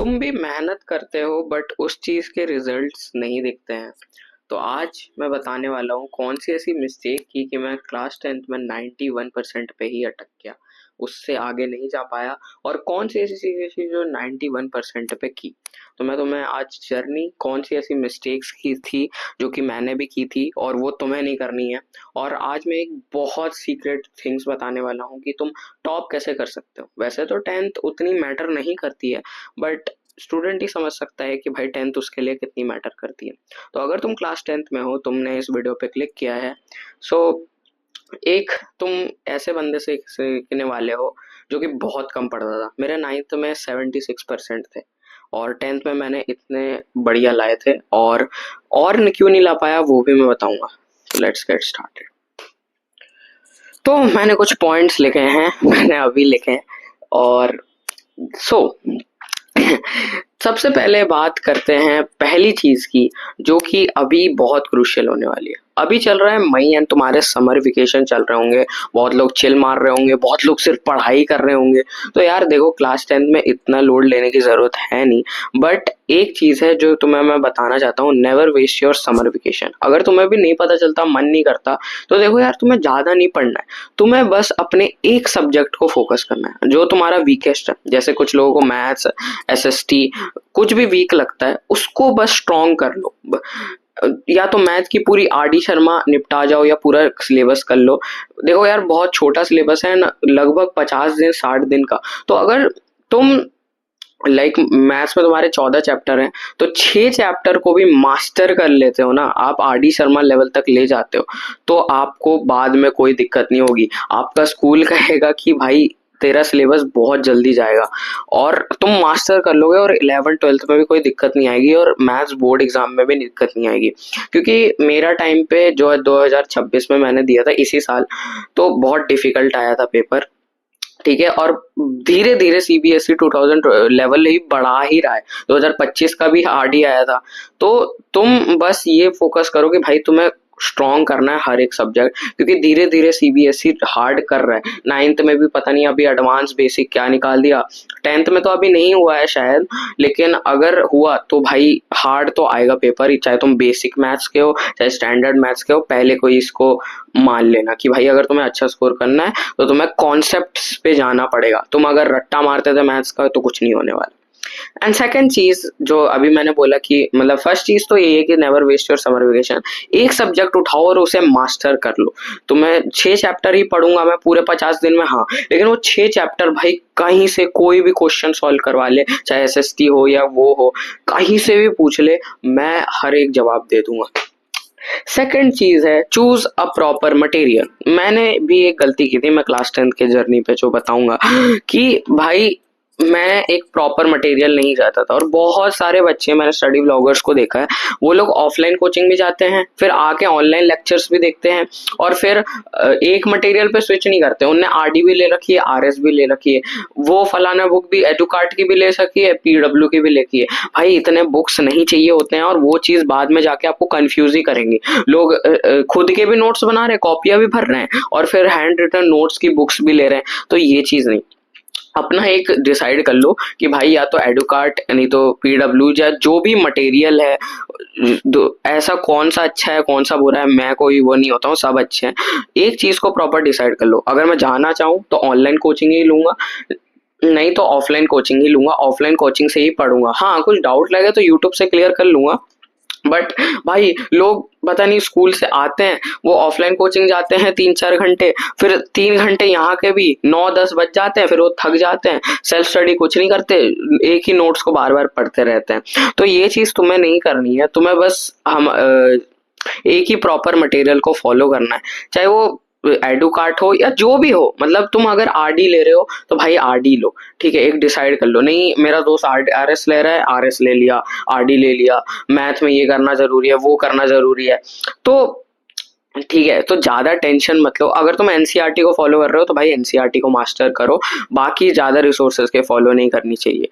तुम भी मेहनत करते हो बट उस चीज़ के रिजल्ट्स नहीं दिखते हैं। तो आज मैं बताने वाला हूँ कौन सी ऐसी मिस्टेक की कि मैं क्लास 10th में 91% पे ही अटक गया, उससे आगे नहीं जा पाया। और कौन सी ऐसी चीज़ें थी जो 91% पे की। तो मैं तुम्हें आज जर्नी कौन सी ऐसी मिस्टेक्स की थी जो कि मैंने भी की थी और वो तुम्हें नहीं करनी है। और आज मैं एक बहुत सीक्रेट थिंग्स बताने वाला हूँ कि तुम टॉप कैसे कर सकते हो। वैसे तो 10th उतनी मैटर नहीं करती है, बट स्टूडेंट ही समझ सकता है कि भाई 10th उसके लिए कितनी मैटर करती है। तो अगर तुम क्लास 10th में हो, तुमने इस वीडियो पे क्लिक किया है, सो एक तुम ऐसे बंदे से सीखने वाले हो जो कि बहुत कम पढ़ता था। मेरे 9th में 76% थे और 10th में मैंने इतने बढ़िया लाए थे। और क्यों नहीं ला पाया वो भी मैं बताऊंगा। Let's get started. तो मैंने कुछ पॉइंट्स लिखे हैं, मैंने अभी लिखे हैं। और सो सबसे पहले बात करते हैं पहली चीज की, जो कि अभी बहुत क्रूशियल होने वाली है। अभी चल रहा है मई एंड तुम्हारे समर वेकेशन चल रहे होंगे, बहुत लोग चिल मार रहे होंगे, बहुत लोग सिर्फ पढ़ाई कर रहे होंगे। तो यार देखो, क्लास 10th में इतना लोड लेने की जरूरत है नहीं। बट एक चीज है जो तुम्हें मैं बताना चाहता हूँ, never waste your summer vacation. अगर तुम्हें भी नहीं पता चलता, मन नहीं करता, तो देखो यार, तुम्हें ज्यादा नहीं पढ़ना है। तुम्हें बस अपने एक सब्जेक्ट को फोकस करना है जो तुम्हारा वीकेस्ट है। जैसे कुछ लोगों को मैथ्स, एसएसटी, कुछ भी वीक लगता है उसको बस स्ट्रॉन्ग कर लो। या तो मैथ की पूरी आर डी शर्मा निपटा जाओ या पूरा सिलेबस कर लो। देखो यार, बहुत छोटा सिलेबस है ना, लगभग 50 दिन 60 दिन का। तो अगर तुम मैथ्स में तुम्हारे 14 चैप्टर हैं, तो 6 चैप्टर को भी मास्टर कर लेते हो ना, आप आर डी शर्मा लेवल तक ले जाते हो, तो आपको बाद में कोई दिक्कत नहीं होगी। आपका स्कूल कहेगा कि भाई तेरा सिलेबस बहुत जल्दी जाएगा और तुम मास्टर कर लोगे, और 11th 12th में भी कोई दिक्कत नहीं आएगी, और मैथ्स बोर्ड एग्जाम में भी दिक्कत नहीं आएगी। क्योंकि मेरा टाइम पे जो है 2026 में मैंने दिया था इसी साल, तो बहुत डिफिकल्ट आया था पेपर। ठीक है, और धीरे धीरे सीबीएसई 2000 लेवल ही बढ़ा ही रहा है। 2025 का भी हार्ड ही आया था। तो तुम बस ये फोकस करो कि भाई तुम्हें स्ट्रॉन्ग करना है हर एक सब्जेक्ट, क्योंकि धीरे धीरे सीबीएसई हार्ड कर रहा है। 9th में भी पता नहीं अभी एडवांस बेसिक क्या निकाल दिया, 10th में तो अभी नहीं हुआ है शायद, लेकिन अगर हुआ तो भाई हार्ड तो आएगा पेपर ही, चाहे तुम बेसिक मैथ्स के हो चाहे स्टैंडर्ड मैथ्स के हो। पहले कोई इसको मान लेना कि भाई अगर तुम्हें अच्छा स्कोर करना है तो तुम्हें कॉन्सेप्ट्स पे जाना पड़ेगा। तुम अगर रट्टा मारते थे मैथ्स का तो कुछ नहीं होने वाला। एंड सेकंड चीज जो अभी मैंने बोला कि मतलब फर्स्ट चीज तो ये है कि never waste your summer vacation. एक सब्जेक्ट उठाओ और उसे मास्टर कर लो। तो मैं 6 चैप्टर ही पढ़ूंगा मैं पूरे 50 दिन में, हाँ, लेकिन वो 6 चैप्टर भाई कहीं से कोई भी क्वेश्चन सॉल्व करवा ले, चाहे एसएसटी हो या वो हो, कहीं से भी पूछ ले, मैं हर एक जवाब दे दूंगा। सेकंड चीज है, चूज अ प्रॉपर मटेरियल। मैंने भी एक गलती की थी, मैं क्लास 10th के जर्नी पे जो बताऊंगा कि भाई मैं एक प्रॉपर मटेरियल नहीं जाता था। और बहुत सारे बच्चे, मैंने स्टडी व्लॉगर्स को देखा है, वो लोग ऑफलाइन कोचिंग भी जाते हैं, फिर आके ऑनलाइन लेक्चर्स भी देखते हैं, और फिर एक मटेरियल पे स्विच नहीं करते। उनने आरडी भी ले रखी है, आरएस भी ले रखी है, वो फलाना बुक भी एडुकार्ट की भी ले सकी है, पीडब्ल्यू की भी लेती है। भाई इतने बुक्स नहीं चाहिए होते हैं, और वो चीज बाद में जाके आपको कंफ्यूज ही करेंगे। लोग खुद के भी नोट्स बना रहे हैं, कॉपियां भी भर रहे हैं, और फिर हैंड रिटन नोट्स की बुक्स भी ले रहे हैं। तो ये चीज नहीं, अपना एक डिसाइड कर लो कि भाई या तो एडुकार्ट नहीं तो पीडब्ल्यू, या जो भी मटेरियल है, ऐसा कौन सा अच्छा है कौन सा बुरा है, मैं कोई वो नहीं होता हूँ, सब अच्छे हैं। एक चीज को प्रॉपर डिसाइड कर लो। अगर मैं जाना चाहूँ तो ऑनलाइन कोचिंग ही लूंगा, नहीं तो ऑफलाइन कोचिंग ही लूंगा। ऑफलाइन कोचिंग से ही पढ़ूंगा, हाँ कुछ डाउट लगे तो यूट्यूब से क्लियर कर लूंगा। बट भाई लोग पता नहीं स्कूल से आते हैं, वो ऑफलाइन कोचिंग जाते हैं 3 4 घंटे, फिर 3 घंटे यहाँ के भी 9 10 बज जाते हैं, फिर वो थक जाते हैं, सेल्फ स्टडी कुछ नहीं करते, एक ही नोट्स को बार बार पढ़ते रहते हैं। तो ये चीज तुम्हें नहीं करनी है। तुम्हें बस हम एक ही प्रॉपर मटेरियल को फॉलो करना है, चाहे वो एडू कार्ट हो या जो भी हो। मतलब तुम अगर आरडी ले रहे हो तो भाई आरडी लो, ठीक है, एक डिसाइड कर लो। नहीं मेरा दोस्त आरएस ले रहा है, आरएस ले लिया, आरडी ले लिया, मैथ में ये करना जरूरी है वो करना जरूरी है, तो ठीक है। तो ज्यादा टेंशन मत लो। अगर तुम एनसीईआरटी को फॉलो कर रहे हो तो भाई एनसीईआरटी को मास्टर करो, बाकी ज्यादा रिसोर्सेज के फॉलो नहीं करनी चाहिए।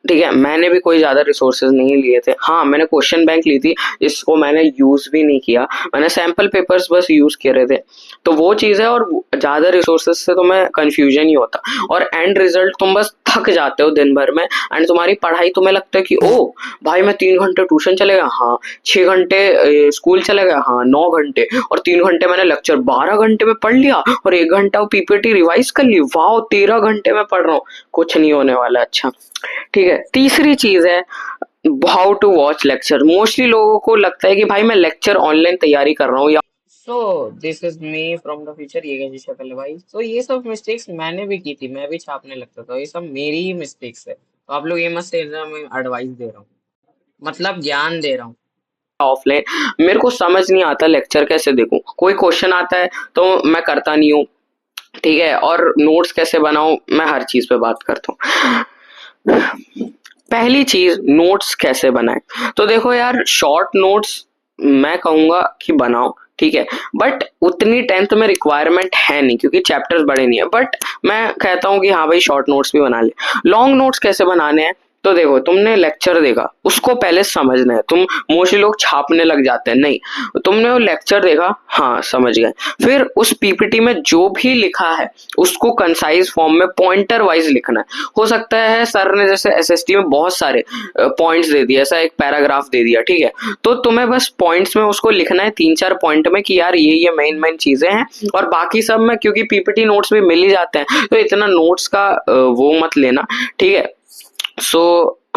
ठीक है, मैंने भी कोई ज़्यादा रिसोर्सेज नहीं लिए थे। हाँ, मैंने क्वेश्चन बैंक ली थी, इसको मैंने यूज़ भी नहीं किया, मैंने सैम्पल पेपर्स बस यूज़ करे थे। तो वो चीज़ है, और ज़्यादा रिसोर्सेज से तुम्हें कन्फ्यूजन ही होता, और एंड रिजल्ट तुम बस थक जाते हो दिन भर में, एंड तुम्हारी पढ़ाई तुम्हें लगता है कि ओ भाई मैं 3 घंटे ट्यूशन चलेगा, हाँ 6 घंटे स्कूल चलेगा, हाँ 9 घंटे, और 3 घंटे मैंने लेक्चर 12 घंटे में पढ़ लिया, और 1 घंटा वो पीपीटी रिवाइज कर ली, वाह 13 घंटे में पढ़ रहा हूँ, कुछ नहीं होने वाला। अच्छा ठीक है, तीसरी चीज है how to watch lecture. Mostly लोगों को लगता है कि भाई मैं लेक्चर ऑनलाइन तैयारी कर रहा हूँ, या so this is me from the future, ये कैसी शक्ल है भाई। तो ये सब मिस्टेक्स मैंने भी की थी, मैं भी छापने लगता था, ये सब मेरी ही मिस्टेक्स है। तो आप लोग ये मत समझना मैं एडवाइस दे रहा हूँ, मतलब ज्ञान दे रहा हूँ। ऑफलाइन मेरे को समझ नहीं आता लेक्चर कैसे देखूं, कोई क्वेश्चन आता है तो मैं करता नहीं हूँ, ठीक है, और नोट्स कैसे बनाऊं, मैं हर चीज पे बात करता हूँ। पहली चीज, नोट्स कैसे बनाएं। तो देखो यार, शॉर्ट नोट्स मैं कहूंगा कि बनाओ, ठीक है, बट उतनी 10th में रिक्वायरमेंट है नहीं, क्योंकि चैप्टर्स बड़े नहीं है, बट मैं कहता हूँ कि हाँ भाई शॉर्ट नोट्स भी बना ले। लॉन्ग नोट्स कैसे बनाने हैं, तो देखो तुमने लेक्चर देखा, उसको पहले समझना है। तुम मोस्टली लोग छापने लग जाते हैं, नहीं, तुमने वो लेक्चर देखा, हाँ समझ गए, फिर उस पीपीटी में जो भी लिखा है उसको कंसाइज फॉर्म में पॉइंटर वाइज लिखना है। हो सकता है सर ने जैसे एसएसटी में बहुत सारे पॉइंट्स दे दिए, ऐसा एक पैराग्राफ दे दिया, ठीक है, तो तुम्हें बस पॉइंट्स में उसको लिखना है 3-4 पॉइंट में कि यार ये मेन मेन चीजें हैं, और बाकी सब में क्योंकि पीपीटी नोट्स भी मिल ही जाते हैं, तो इतना नोट्स का वो मत लेना, ठीक है। सो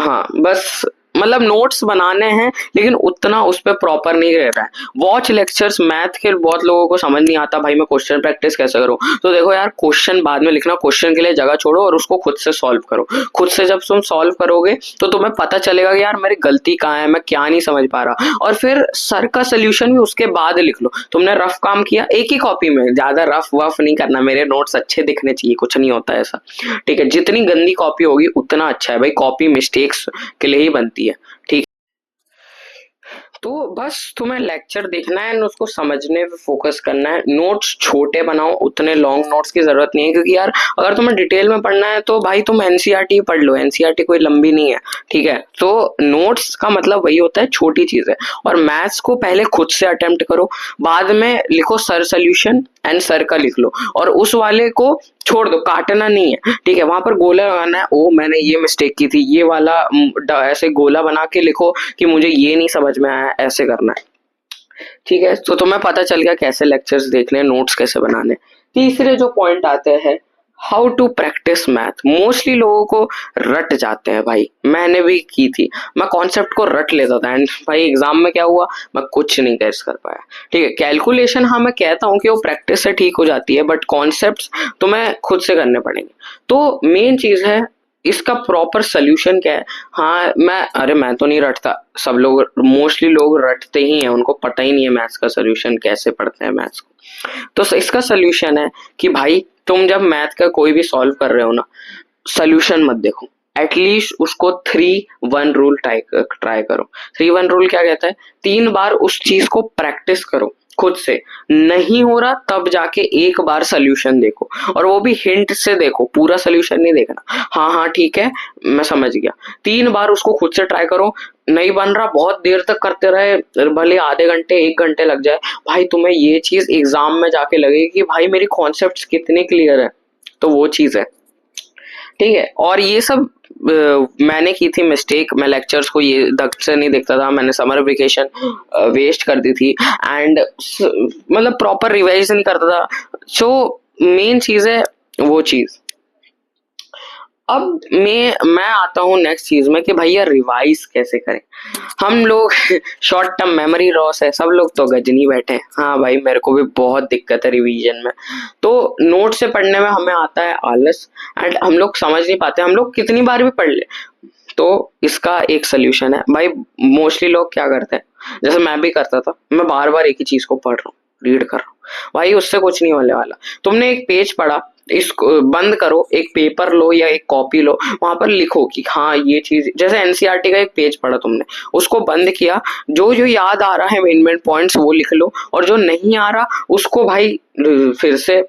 हाँ, बस मतलब नोट्स बनाने हैं, लेकिन उतना उस पर प्रॉपर नहीं रहता है। वॉच लेक्चर्स, मैथ के बहुत लोगों को समझ नहीं आता भाई मैं क्वेश्चन प्रैक्टिस कैसे करूं। तो देखो यार, क्वेश्चन बाद में लिखना, क्वेश्चन के लिए जगह छोड़ो और उसको खुद से सॉल्व करो। खुद से जब तुम सॉल्व करोगे तो तुम्हें पता चलेगा कि यार मेरी गलती कहाँ है, मैं क्या नहीं समझ पा रहा, और फिर सर का सोल्यूशन भी उसके बाद लिख लो। तुमने रफ काम किया एक ही कॉपी में, ज्यादा रफ वफ नहीं करना, मेरे नोट्स अच्छे दिखने चाहिए, कुछ नहीं होता ऐसा, ठीक है, जितनी गंदी कॉपी होगी उतना अच्छा है भाई, कॉपी मिस्टेक्स के लिए ही बनती है, ठीक। तो बस तुम्हें लेक्चर देखना है, उसको समझने पे फोकस करना है। नोट्स छोटे बनाओ, उतने लॉन्ग नोट्स की जरूरत नहीं है, क्योंकि यार अगर तुम्हें डिटेल में पढ़ना है तो भाई तुम एनसीईआरटी पढ़ लो, एनसीईआरटी कोई लंबी नहीं है, ठीक है। तो नोट्स का मतलब वही होता है, छोटी चीज है। और मैथ्स को पहले खुद से अटेम्प्ट करो, बाद में लिखो सर सोल्यूशन एंड सर का लिख लो, और उस वाले को छोड़ दो, काटना नहीं है, ठीक है, वहां पर गोला लगाना है, ओ मैंने ये मिस्टेक की थी, ये वाला ऐसे गोला बना के लिखो कि मुझे ये नहीं समझ में आया, ऐसे करना है, ठीक है। तो तुम्हें पता चल गया कैसे लेक्चर्स देखने, नोट्स कैसे बनाने। तीसरे जो पॉइंट आते हैं, how to practise math. Mostly लोगों को रट जाते हैं भाई, मैंने भी की थी, मैं कॉन्सेप्ट को रट लेता था, एंड भाई एग्जाम में क्या हुआ, मैं कुछ नहीं गैस कर पाया, ठीक है। कैलकुलेशन हाँ मैं कहता हूँ कि वो प्रैक्टिस से ठीक हो जाती है, बट कॉन्सेप्ट्स तुम्हें खुद से करने पड़ेंगे। तो मेन चीज है, इसका प्रॉपर सोल्यूशन क्या है। हाँ अरे मैं तो नहीं रटता, सब लोग मोस्टली लोग रटते ही हैं, उनको पता ही नहीं है मैथ्स का सोल्यूशन कैसे पढ़ते हैं मैथ्स को। तो इसका सोल्यूशन है कि भाई तुम जब मैथ का कोई भी सॉल्व कर रहे हो ना, सोल्यूशन मत देखो, एटलीस्ट उसको 3-1 रूल ट्राई करो। 3-1 रूल क्या कहता है, 3 बार उस चीज को प्रैक्टिस करो खुद से, नहीं हो रहा तब जाके एक बार सोल्यूशन देखो, और वो भी हिंट से देखो, पूरा सोल्यूशन नहीं देखना, हाँ हाँ ठीक है मैं समझ गया। 3 बार उसको खुद से ट्राई करो, नहीं बन रहा बहुत देर तक करते रहे, भले आधे घंटे 1 घंटे लग जाए, भाई तुम्हें ये चीज एग्जाम में जाके लगेगी कि भाई मेरी कॉन्सेप्ट्स कितने क्लियर है। तो वो चीज है, ठीक है। और ये सब मैंने की थी मिस्टेक, मैं लेक्चर्स को ये ढंग से नहीं देखता था, मैंने समर वेकेशन वेस्ट कर दी थी, एंड मतलब प्रॉपर रिवाइज नहीं करता था। सो मेन चीज है वो चीज। अब मैं आता हूँ नेक्स्ट चीज में कि भैया रिवाइज कैसे करें। हम लोग शॉर्ट टर्म मेमोरी लॉस है, सब लोग तो गजनी बैठे हैं, हाँ भाई मेरे को भी बहुत दिक्कत है रिवीजन में। तो नोट से पढ़ने में हमें आता है आलस, एंड हम लोग समझ नहीं पाते, हम लोग कितनी बार भी पढ़ ले। तो इसका एक सोल्यूशन है भाई, मोस्टली लोग क्या करते हैं, जैसे मैं भी करता था, मैं बार बार एक ही चीज को पढ़ रहा हूँ, रीड कर रहा हूँ, भाई उससे कुछ नहीं होने वाला। तुमने एक पेज पढ़ा, इसको बंद करो, एक पेपर लो या एक कॉपी लो, वहां पर लिखो कि हाँ ये चीज, जैसे एनसीईआरटी का एक पेज पढ़ा तुमने, उसको बंद किया, जो जो याद आ रहा है मेन मेन पॉइंट्स वो लिख लो, और जो नहीं आ रहा उसको भाई फिर से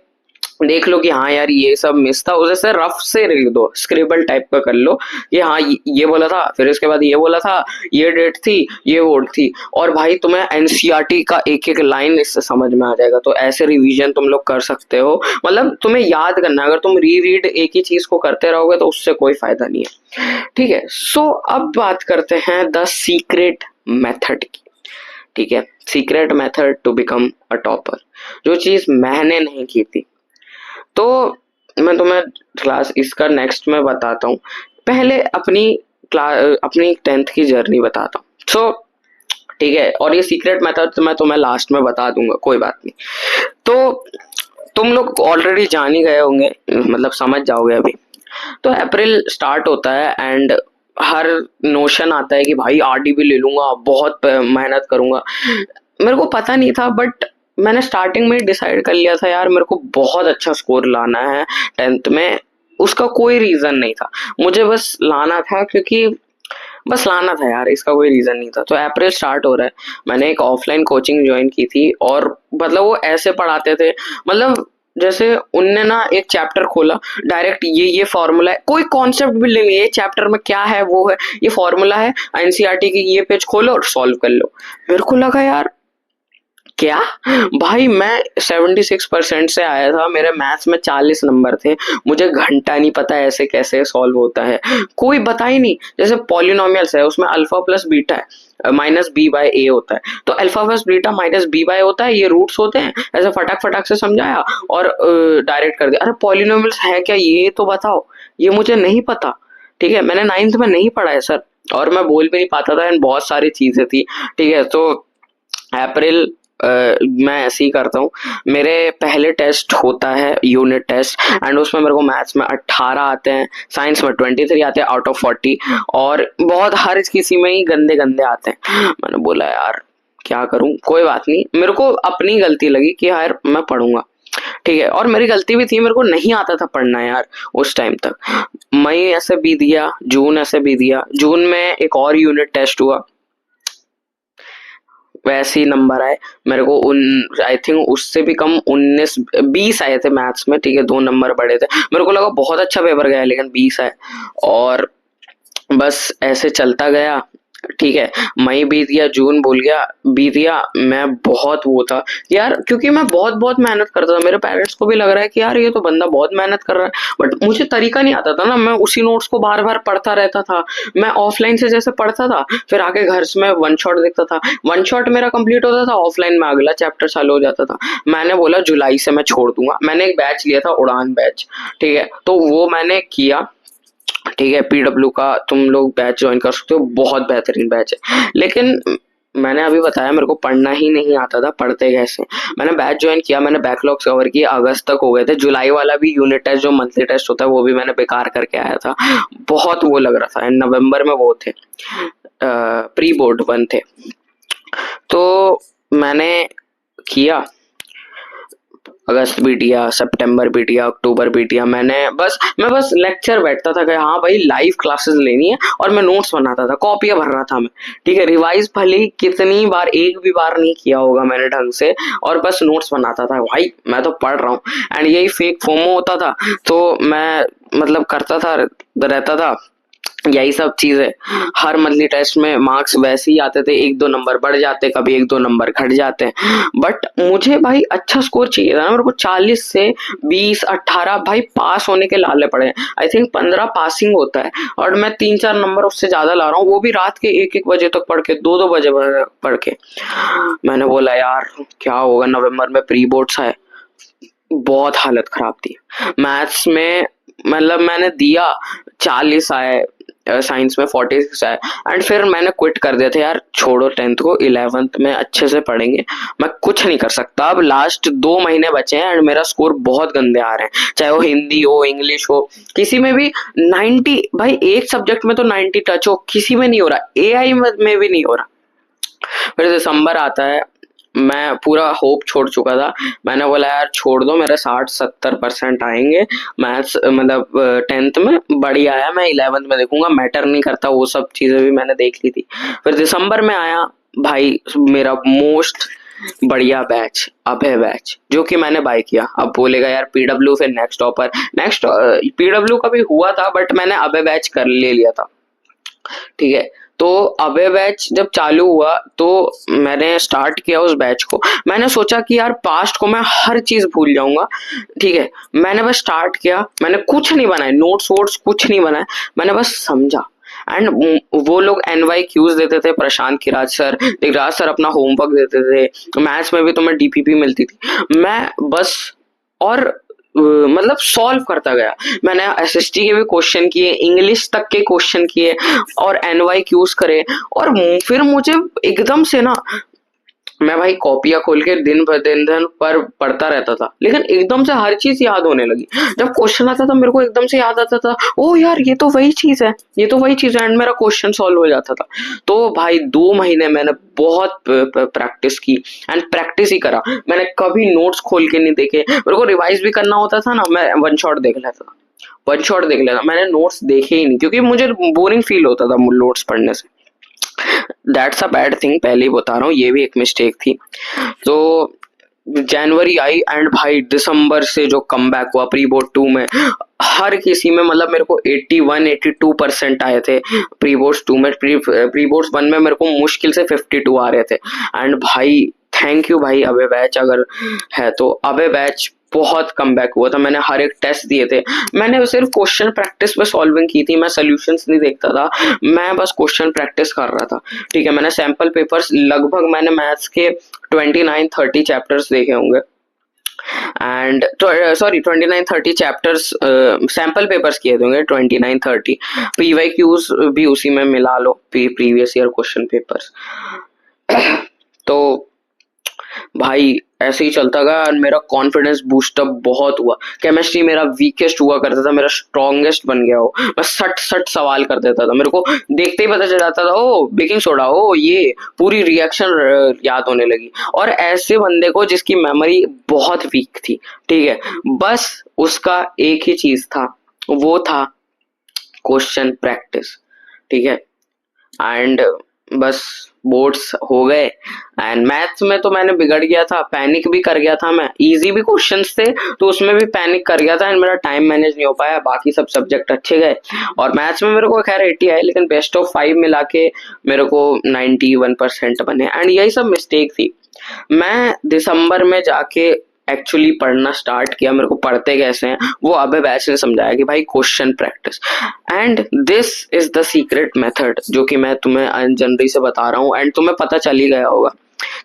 देख लो कि हाँ यार ये सब मिस था, उसे से रफ से लिख दो, स्क्रिबल टाइप का कर लो कि हाँ ये बोला था, फिर इसके बाद ये बोला था, ये डेट थी, ये वोट थी। और भाई तुम्हें एनसीईआरटी का एक एक लाइन इससे समझ में आ जाएगा, तो ऐसे रिवीजन तुम लोग कर सकते हो। मतलब तुम्हें याद करना है, अगर तुम री रीड एक ही चीज को करते रहोगे तो उससे कोई फायदा नहीं है। ठीक है, सो अब बात करते हैं द सीक्रेट मेथड की। ठीक है, secret method to become a topper, जो चीज मैंने नहीं की थी। तो मैं तुम्हें क्लास इसका नेक्स्ट में बताता हूँ। पहले अपनी क्लास अपनी 10th की जर्नी बताता हूँ। सो ठीक है, और ये सीक्रेट मेथड तो मैं तुम्हें लास्ट में बता दूंगा, कोई बात नहीं। तो तुम लोग ऑलरेडी जान ही गए होंगे, मतलब समझ जाओगे अभी। तो अप्रैल स्टार्ट होता है एंड हर नोशन आता है कि भाई आरडीबी ले लूंगा, बहुत मेहनत करूंगा। मेरे को पता नहीं था, बट मैंने स्टार्टिंग में डिसाइड कर लिया था यार मेरे को बहुत अच्छा स्कोर लाना है 10th में। उसका कोई रीजन नहीं था, मुझे बस लाना था, क्योंकि बस लाना था यार, इसका कोई रीजन नहीं था। तो अप्रैल स्टार्ट हो रहा है, मैंने एक ऑफलाइन कोचिंग ज्वाइन की थी, और मतलब वो ऐसे पढ़ाते थे, मतलब जैसे उनने ना एक चैप्टर खोला, डायरेक्ट ये फॉर्मूला है, कोई कॉन्सेप्ट भी नहीं, ये चैप्टर में क्या है वो है, ये फॉर्मूला है, एनसीईआरटी की ये पेज खोलो और सॉल्व कर लो। मेरे को लगा यार क्या, भाई मैं 76% से आया था, मेरे मैथ्स में 40 नंबर थे, मुझे घंटा नहीं पता ऐसे कैसे सॉल्व होता है, कोई बता ही नहीं। जैसे पॉलिनोमियल्स है, उसमें अल्फा प्लस बीटा है माइनस बी बाय ए होता है, तो alpha plus beta minus b by होता है, ये रूट्स होते हैं, ऐसे फटाक फटाक से समझाया और डायरेक्ट कर दिया। अरे पॉलिनोमियल्स है क्या ये तो बताओ, ये मुझे नहीं पता। ठीक है, मैंने 9th में नहीं पढ़ा है सर, और मैं बोल भी नहीं पाता था एंड बहुत सारी चीजें थी। ठीक है, तो अप्रैल मैं ऐसे ही करता हूँ। मेरे पहले टेस्ट होता है यूनिट टेस्ट, एंड उसमें मेरे को मैथ्स में 18 आते हैं, साइंस में 23 आते हैं आउट ऑफ 40, और बहुत हर किसी में ही गंदे गंदे आते हैं। मैंने बोला यार क्या करूं, कोई बात नहीं, मेरे को अपनी गलती लगी कि यार मैं पढ़ूंगा। ठीक है, और मेरी गलती भी थी, मेरे को नहीं आता था पढ़ना यार उस टाइम तक। मई ऐसे बीत गया, जून ऐसे बीत गया, जून में एक और यूनिट टेस्ट हुआ, वैसे ही नंबर आए मेरे को, उन आई थिंक उससे भी कम 19-20 आए थे मैथ्स में। ठीक है, 2 नंबर बढ़े थे, मेरे को लगा बहुत अच्छा पेपर गया, लेकिन 20 आए, और बस ऐसे चलता गया। ठीक है, मई बीत गया, जून भूल गया, बीत गया। मैं बहुत वो था यार, क्योंकि मैं बहुत बहुत मेहनत करता था, मेरे पेरेंट्स को भी लग रहा है कि यार ये तो बंदा बहुत मेहनत कर रहा है, बट मुझे तरीका नहीं आता था ना, मैं उसी नोट्स को बार बार पढ़ता रहता था। मैं ऑफलाइन से जैसे पढ़ता था, फिर आके घर में वन शॉट देखता था, वन शॉट मेरा कंप्लीट होता था, ऑफलाइन में अगला चैप्टर चालू हो जाता था। मैंने बोला जुलाई से मैं छोड़ दूंगा, मैंने एक बैच लिया था, उड़ान बैच। ठीक है, तो वो मैंने किया। ठीक है, पीडब्ल्यू का तुम लोग बैच ज्वाइन कर सकते हो, बहुत बेहतरीन बैच है। लेकिन मैंने अभी बताया मेरे को पढ़ना ही नहीं आता था, पढ़ते कैसे। मैंने बैच ज्वाइन किया, मैंने बैकलॉग्स कवर किए, अगस्त तक हो गए थे, जुलाई वाला भी यूनिट टेस्ट जो मंथली टेस्ट होता है वो भी मैंने बेकार करके आया था, बहुत वो लग रहा था। एंड नवंबर में वो थे प्री बोर्ड 1 थे, तो मैंने किया, अगस्त बीत गया, सितंबर बीत गया, अक्टूबर बीत गया। मैं बस लेक्चर बैठता था कि हाँ भाई लाइव क्लासेस लेनी है, और मैं नोट्स बनाता था, कॉपियां भर रहा था मैं। ठीक है, रिवाइज भले ही कितनी बार, एक भी बार नहीं किया होगा मैंने ढंग से, और बस नोट्स बनाता था, भाई मैं तो पढ़ रहा हूँ। एंड यही फेक फोमो होता था, तो मैं मतलब करता था, रहता था, यही सब चीजें। हर मंथली टेस्ट में मार्क्स वैसे ही आते थे, 1-2 नंबर बढ़ जाते, कभी 1-2 नंबर घट जाते हैं, बट मुझे भाई अच्छा स्कोर चाहिए था ना, मेरे को 40 से 20-18 भाई पास होने के लाले पड़े हैं। आई थिंक 15 पासिंग होता है, और मैं 3-4 नंबर उससे ज्यादा ला रहा हूँ, वो भी रात के 1-1 बजे तक पढ़ के, 2-2 बजे पढ़ के। मैंने बोला यार क्या होगा, नवंबर में प्री बोर्ड्स आए, बहुत हालत खराब थी मैथ्स में, मतलब मैंने दिया, 40 आए, साइंस में 46 आए, एंड फिर मैंने क्विट कर दिया था यार, छोड़ो 10th को, 11th में अच्छे से पढ़ेंगे, मैं कुछ नहीं कर सकता। अब लास्ट 2 महीने बचे हैं एंड मेरा स्कोर बहुत गंदे आ रहे हैं, चाहे वो हिंदी हो, इंग्लिश हो, किसी में भी 90, भाई एक सब्जेक्ट में तो 90 टच हो, किसी में नहीं हो रहा, एआई में भी नहीं हो रहा। फिर दिसंबर आता है, मैं पूरा होप छोड़ चुका था, मैंने बोला यार छोड़ दो, मेरे 60-70% आएंगे मैथ्स, मतलब 10th में बढ़िया है, मैं 11th में देखूंगा, मैटर नहीं करता, वो सब चीजें भी मैंने देख ली थी। फिर दिसंबर में आया, भाई मेरा मोस्ट बढ़िया बैच, अभय बैच, जो कि मैंने बाय किया। अब बोलेगा यार पीडब्ल्यू फिर नेक्स्ट टॉपर, नेक्स्ट पीडब्ल्यू का भी हुआ था बट मैंने अभय बैच कर ले लिया था। ठीक है, तो अबे बैच जब चालू हुआ तो मैंने स्टार्ट किया उस बैच को। मैंने सोचा कि यार पास्ट को मैं हर चीज भूल जाऊंगा। ठीक है, मैंने बस स्टार्ट किया, मैंने कुछ नहीं बनाया, नोट्स वोट्स कुछ नहीं बनाया, मैंने बस समझा। एंड वो लोग एनवाई क्यूज देते थे, प्रशांत किराज सर, दिगराज सर अपना होमवर्क देते थे, मैथ्स में भी तुम्हें डीपीपी मिलती थी। मैं बस और मतलब सॉल्व करता गया। मैंने एसएसटी के भी क्वेश्चन किए, इंग्लिश तक के क्वेश्चन किए और एनवाई क्यूज करे। और फिर मुझे एकदम से ना, मैं भाई कॉपियां खोल के दिन भर दिन दिन पर पढ़ता रहता था, लेकिन एकदम से हर चीज याद होने लगी। जब क्वेश्चन आता था मेरे को एकदम से याद आता था, ओ यार ये तो वही चीज है, ये तो वही चीज है, एंड मेरा क्वेश्चन सॉल्व हो जाता था। तो भाई 2 महीने मैंने बहुत प्रैक्टिस की एंड प्रैक्टिस ही करा। मैंने कभी नोट्स खोल के नहीं देखे। मेरे को रिवाइज भी करना होता था ना, मैं वन शॉट देख लेता था, वन शॉट देख लेता। मैंने नोट्स देखे ही नहीं क्योंकि मुझे बोरिंग फील होता था नोट्स पढ़ने से। दैट्स अ बैड थिंग, पहले ही बता रहा हूँ, ये भी एक मिस्टेक थी। तो जनवरी आई एंड भाई दिसंबर से जो कम बैक हुआ प्री बोर्ड 2 में, हर किसी में मतलब मेरे को 81-82% आए थे प्री बोर्ड्स 2 में। प्री बोर्ड्स 1 में मेरे को मुश्किल से 52 आ रहे थे। एंड भाई थैंक यू भाई अबे बैच अगर है तो। अबे बैच बहुत कम बैक हुआ था, मैंने हर एक टेस्ट दिए थे। मैंने सिर्फ क्वेश्चन प्रैक्टिस पे सॉल्विंग की थी, मैं सोल्यूशंस नहीं देखता था, मैं बस क्वेश्चन प्रैक्टिस कर रहा था। ठीक है, मैंने सैंपल पेपर्स लगभग मैंने मैथ्स के 29-30 चैप्टर्स देखे होंगे and sorry 29-30 chapters sample papers किए होंगे 29-30। पीवाई क्यूज भी उसी में मिला लो, प्रीवियस ईयर क्वेश्चन पेपर्स। तो भाई ऐसे ही चलता गया और मेरा कॉन्फिडेंस बूस्टअप बहुत हुआ। केमिस्ट्री मेरा वीकेस्ट हुआ करता था, मेरा स्ट्रॉन्गेस्ट बन गया हो। मैं सट सट सवाल कर देता था, मेरे को देखते ही पता चल जाता था ओ बेकिंग सोडा, ओ ये पूरी रिएक्शन याद होने लगी। और ऐसे बंदे को जिसकी मेमोरी बहुत वीक थी, ठीक है, बस उसका एक ही चीज था, वो था क्वेश्चन प्रैक्टिस। ठीक है, एंड बस बोर्ड्स हो गए एंड मैथ्स में तो मैंने बिगड़ गया था, पैनिक भी कर गया था मैं। इजी भी क्वेश्चंस थे तो उसमें भी पैनिक कर गया था एंड मेरा टाइम मैनेज नहीं हो पाया। बाकी सब सब्जेक्ट अच्छे गए और मैथ्स में मेरे को खैर 80 आए, लेकिन बेस्ट ऑफ 5 मिला के मेरे को 91% बने। एंड यही सब मिस्टेक थी। मैं दिसंबर में जाके एक्चुअली पढ़ना स्टार्ट किया। मेरे को पढ़ते कैसे हैं वो अबे बैच ने समझाया कि भाई question practice. And this is the secret method जो कि मैं तुम्हें जनवरी से बता रहा हूँ एंड तुम्हें पता चल ही गया होगा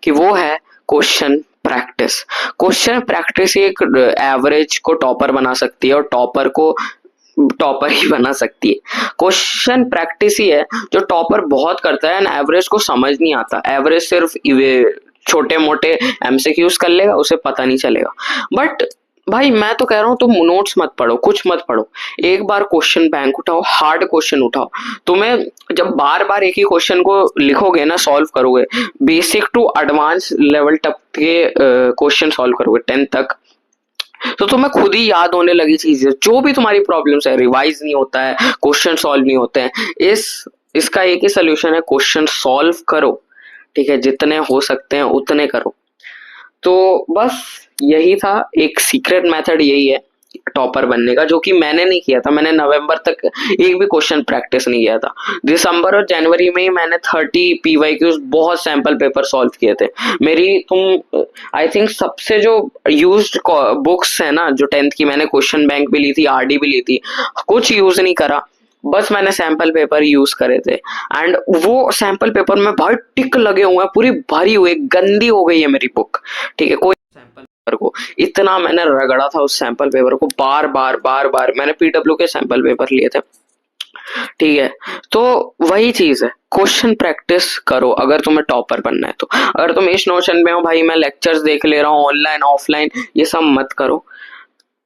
कि वो है क्वेश्चन प्रैक्टिस। क्वेश्चन प्रैक्टिस ही एक एवरेज को टॉपर बना सकती है और टॉपर को टॉपर ही बना सकती है। क्वेश्चन प्रैक्टिस ही है जो टॉपर बहुत करता है एंड एवरेज को समझ नहीं आता। एवरेज सिर्फ छोटे मोटे एमसीक्यूज कर लेगा, उसे पता नहीं चलेगा। बट भाई मैं तो कह रहा हूँ तुम नोट्स मत पढ़ो, कुछ मत पढ़ो, एक बार क्वेश्चन बैंक उठाओ, हार्ड क्वेश्चन उठाओ। तुम्हें जब बार बार एक ही क्वेश्चन को लिखोगे ना, सॉल्व करोगे, बेसिक टू एडवांस लेवल तक के क्वेश्चन सॉल्व करोगे 10 तक, तो तुम्हें खुद ही याद होने लगी चीजें। जो भी तुम्हारी प्रॉब्लम्स है, रिवाइज नहीं होता है, क्वेश्चन सॉल्व नहीं होते हैं, इसका एक ही सोल्यूशन है, क्वेश्चन सॉल्व करो। ठीक है, जितने हो सकते हैं उतने करो। तो बस यही था, एक सीक्रेट मेथड यही है टॉपर बनने का, जो कि मैंने नहीं किया था। मैंने नवंबर तक एक भी क्वेश्चन प्रैक्टिस नहीं किया था। दिसंबर और जनवरी में ही मैंने 30 पीवाईक्यूज बहुत सैंपल पेपर सॉल्व किए थे। मेरी तुम आई थिंक सबसे जो यूज्ड बुक्स है ना, जो 10th की, मैंने क्वेश्चन बैंक भी ली थी, आरडी भी ली थी, कुछ यूज नहीं करा, बस मैंने सैंपल पेपर यूज करे थे। एंड वो सैंपल पेपर में भाई टिक लगे हुए हैं, पूरी भरी हुई, गंदी हो गई है मेरी बुक। ठीक है, कोई सैंपल पेपर को इतना मैंने रगड़ा था, उस सैंपल पेपर को बार बार बार बार। मैंने पीडब्ल्यू के सैंपल पेपर लिए थे। ठीक है, तो वही चीज है, क्वेश्चन प्रैक्टिस करो अगर तुम्हें टॉपर बनना है तो। अगर तुम इस नोशन में हो भाई मैं लेक्चर्स देख ले रहा हूँ ऑनलाइन ऑफलाइन, ये सब मत करो।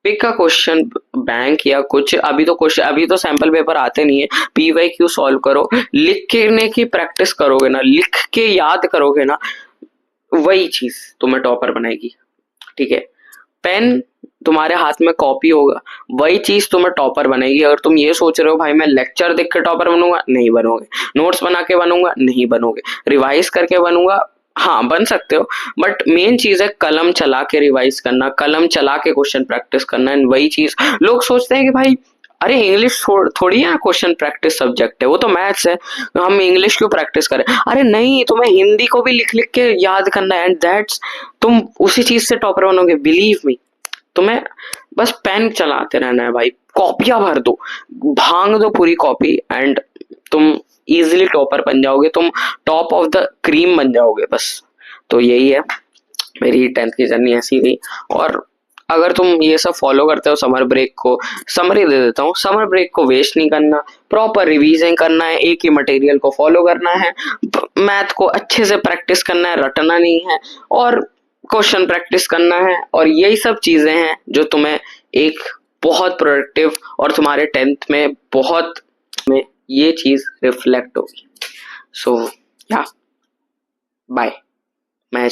पिक का क्वेश्चन बैंक या कुछ, अभी तो सैंपल पेपर आते नहीं है, पीवाई क्यू सॉल्व करो, लिखने की प्रैक्टिस करोगे ना, लिख के याद करोगे ना, वही चीज तुम्हें टॉपर बनाएगी। ठीक है, पेन तुम्हारे हाथ में कॉपी होगा, वही चीज तुम्हें टॉपर बनेगी। अगर तुम ये सोच रहे हो भाई मैं लेक्चर देख के टॉपर बनूंगा, नहीं बनोगे। नोट्स बना के बनूंगा, नहीं बनोगे। रिवाइज करके बनूंगा, हाँ बन सकते हो, बट मेन चीज है कलम चला के रिवाइज करना, कलम चला के क्वेश्चन प्रैक्टिस करना। एंड वही चीज लोग सोचते हैं कि भाई अरे इंग्लिश थोड़ी है क्वेश्चन प्रैक्टिस सब्जेक्ट है, वो तो मैथ्स है, हम इंग्लिश क्यों प्रैक्टिस करें। अरे नहीं, तुम्हें हिंदी को भी लिख लिख के याद करना है, एंड दैट्स तुम उसी चीज से टॉपर बनोगे, बिलीव मी। तुम्हें बस पेन चलाते रहना है भाई, कॉपियां भर दो, भांग दो पूरी कॉपी, एंड तुम इजीली टॉपर बन जाओगे, तुम टॉप ऑफ द क्रीम बन जाओगे बस। तो यही है, मेरी 10th की जर्नी ऐसी रही। और अगर तुम ये सब फॉलो करते हो, समर ब्रेक को, समरी दे देता हूँ, समर ब्रेक को वेस्ट नहीं करना, प्रॉपर रिवीजन करना है, एक ही मटेरियल को फॉलो करना है, मैथ को अच्छे से प्रैक्टिस करना है, रटना नहीं है, और क्वेश्चन प्रैक्टिस करना है। और यही सब चीजें हैं जो तुम्हें एक बहुत प्रोडक्टिव, और तुम्हारे 10th में बहुत में ये चीज रिफ्लेक्ट होगी। सो या बाय। मैं